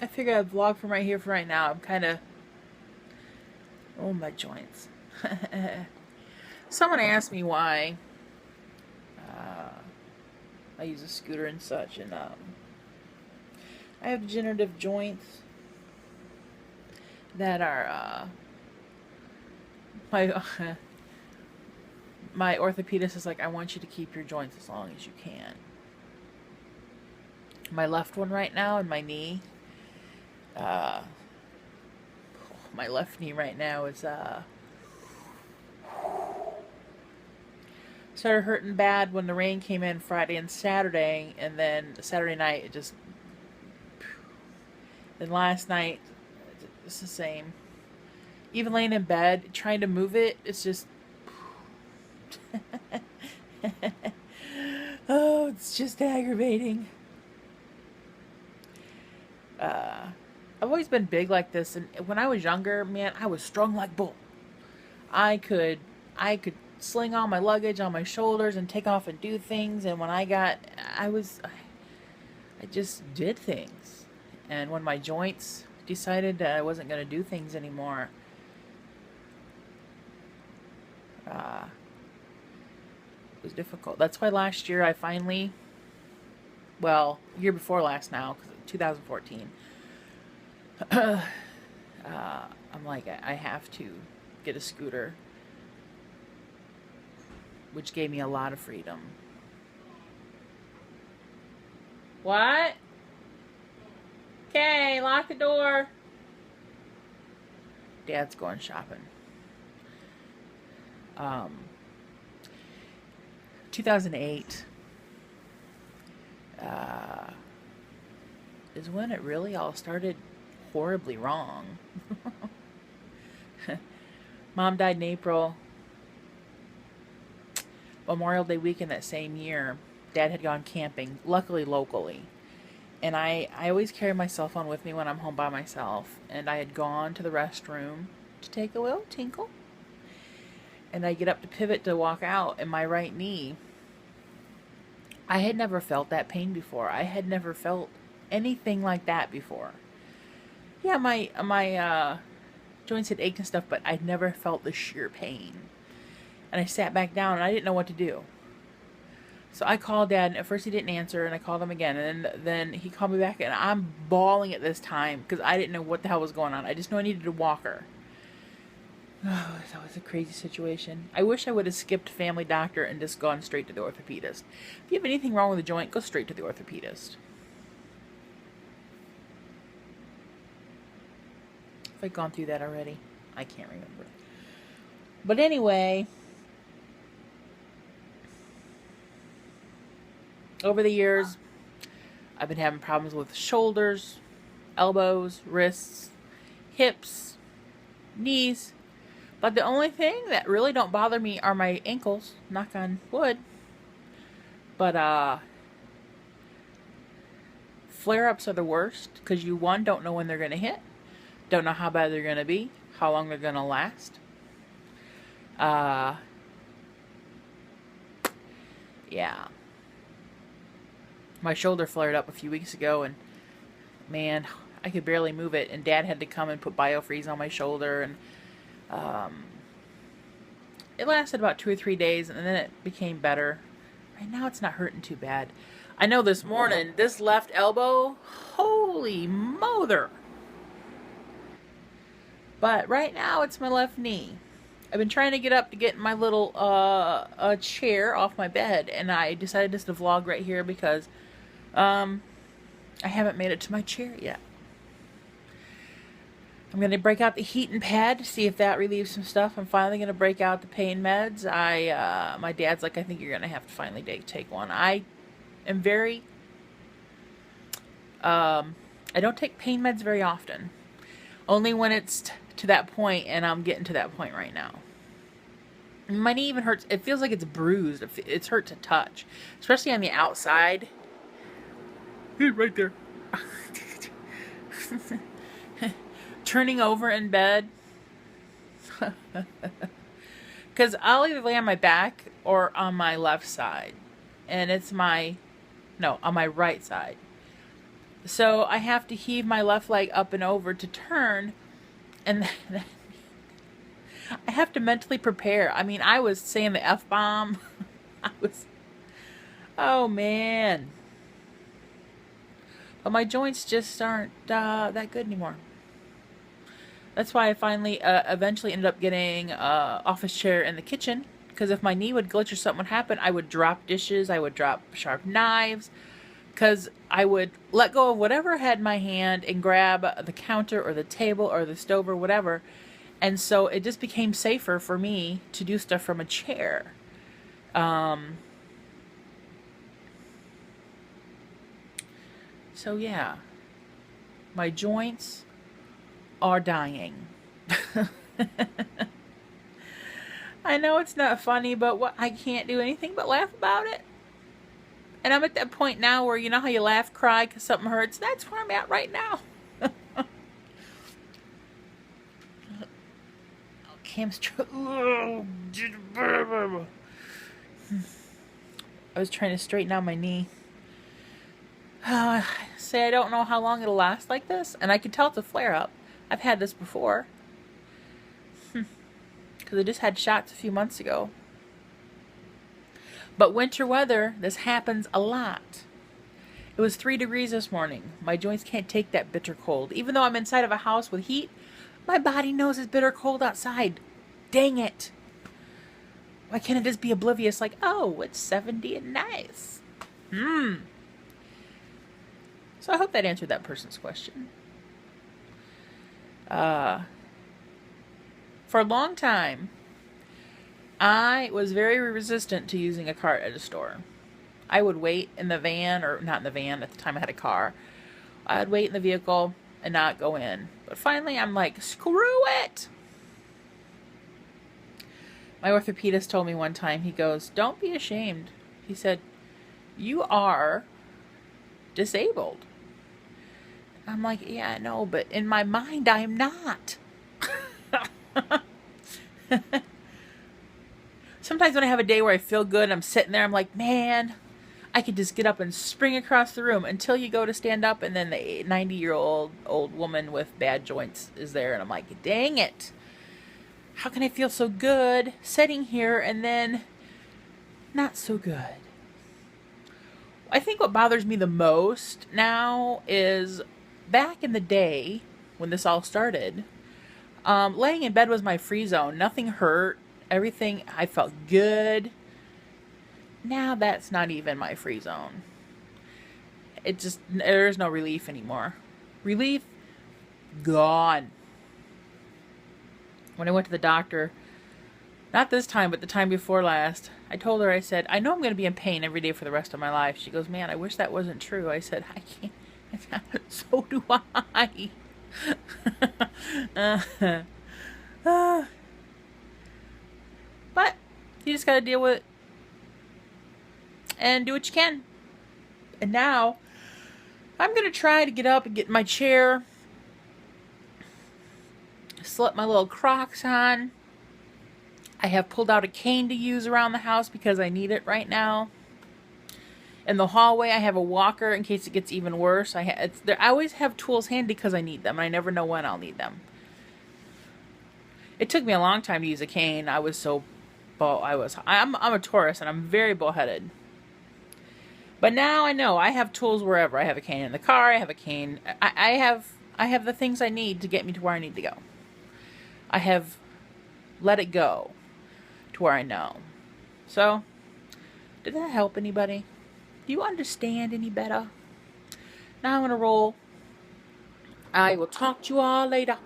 I figure I'd vlog from right here for right now. I'm kind of... Oh, my joints. Someone asked me why I use a scooter and such, and I have degenerative joints that are my my orthopedist is like, I want you to keep your joints as long as you can. My left one right now and my knee, uh, my left knee right now is started hurting bad when the rain came in Friday and Saturday, and then Saturday night it just... Then last night it's the same. Even laying in bed trying to move it, it's just... Oh, it's just aggravating. I've always been big like this, and when I was younger, man, I was strong like bull. I could sling all my luggage on my shoulders and take off and do things, and when I just did things. And when my joints decided that I wasn't going to do things anymore, it was difficult. That's why last year I finally, well, year before last now, 2014, I'm like, I have to get a scooter, which gave me a lot of freedom. What? Okay, lock the door. Dad's going shopping. 2008 is when it really all started horribly wrong. Mom died in April. Memorial Day weekend that same year, Dad had gone camping, luckily locally. And I always carry my cell phone with me when I'm home by myself. And I had gone to the restroom to take a little tinkle. And I get up to pivot to walk out, and my right knee, I had never felt that pain before. I had never felt anything like that before. Yeah, my joints had ached and stuff, but I'd never felt the sheer pain. And I sat back down, and I didn't know what to do. So I called Dad, and at first he didn't answer, and I called him again, and then he called me back, and I'm bawling at this time because I didn't know what the hell was going on. I just knew I needed a walker. Oh, that was a crazy situation. I wish I would have skipped family doctor and just gone straight to the orthopedist. If you have anything wrong with the joint, go straight to the orthopedist. If I've gone through that already, I can't remember. But anyway, over the years, I've been having problems with shoulders, elbows, wrists, hips, knees. But the only thing that really don't bother me are my ankles, knock on wood. But flare-ups are the worst because you, one, don't know when they're going to hit, don't know how bad they're going to be, how long they're going to last. Yeah. My shoulder flared up a few weeks ago, and man, I could barely move it, and Dad had to come and put BioFreeze on my shoulder, and it lasted about 2 or 3 days, and then it became better. Right now it's not hurting too bad. I know this morning, this left elbow, holy mother. But right now it's my left knee. I've been trying to get up to get my little chair off my bed, and I decided just to vlog right here because I haven't made it to my chair yet. I'm going to break out the heating pad to see if that relieves some stuff. I'm finally going to break out the pain meds. My dad's like, I think you're going to have to finally take one. I am very, I don't take pain meds very often. Only when it's to that point, and I'm getting to that point right now. My knee even hurts. It feels like it's bruised. It's hurt to touch, especially on the outside. Right there. Turning over in bed. Because I'll either lay on my back or on my left side. And it's on my right side. So I have to heave my left leg up and over to turn, and then I have to mentally prepare. I mean, I was saying the F-bomb. I was, oh man. But my joints just aren't that good anymore. That's why I finally eventually ended up getting an office chair in the kitchen. Because if my knee would glitch or something would happen, I would drop dishes, I would drop sharp knives. Because I would let go of whatever I had in my hand and grab the counter or the table or the stove or whatever. And so it just became safer for me to do stuff from a chair. So yeah, my joints are dying. I know it's not funny, but I can't do anything but laugh about it. And I'm at that point now where, you know how you laugh, cry because something hurts? That's where I'm at right now. Cam's I was trying to straighten out my knee. Say I don't know how long it'll last like this, and I can tell it's a flare-up. I've had this before. Because I just had shots a few months ago. But winter weather, this happens a lot. It was 3 degrees this morning. My joints can't take that bitter cold. Even though I'm inside of a house with heat, my body knows it's bitter cold outside. Dang it. Why can't it just be oblivious like, oh, it's 70 and nice? So I hope that answered that person's question. For a long time, I was very resistant to using a cart at a store. I would wait in the van, or not in the van, at the time I had a car. I'd wait in the vehicle and not go in. But finally I'm like, screw it! My orthopedist told me one time, he goes, don't be ashamed. He said, you are disabled. I'm like, yeah, I know, but in my mind I am not. Sometimes when I have a day where I feel good, I'm sitting there, I'm like, man, I could just get up and spring across the room until you go to stand up, and then the 90-year-old old woman with bad joints is there, and I'm like, dang it. How can I feel so good sitting here and then not so good? I think what bothers me the most now is back in the day when this all started, laying in bed was my free zone. Nothing hurt. Everything, I felt good. Now that's not even my free zone. It just, there's no relief anymore. Relief, gone. When I went to the doctor, not this time, but the time before last, I told her, I said, I know I'm going to be in pain every day for the rest of my life. She goes, man, I wish that wasn't true. I said, I can't. So do I. But you just got to deal with it and do what you can. And now I'm going to try to get up and get in my chair, slip my little Crocs on. I have pulled out a cane to use around the house because I need it right now. In the hallway, I have a walker in case it gets even worse. I always have tools handy because I need them, and I never know when I'll need them. It took me a long time to use a cane. I'm a Taurus, and I'm very bullheaded. But now I know I have tools wherever. I have a cane in the car. I have a cane. I have the things I need to get me to where I need to go. I have let it go to where I know. So, did that help anybody? Do you understand any better? Now I'm going to roll. I will talk to you all later.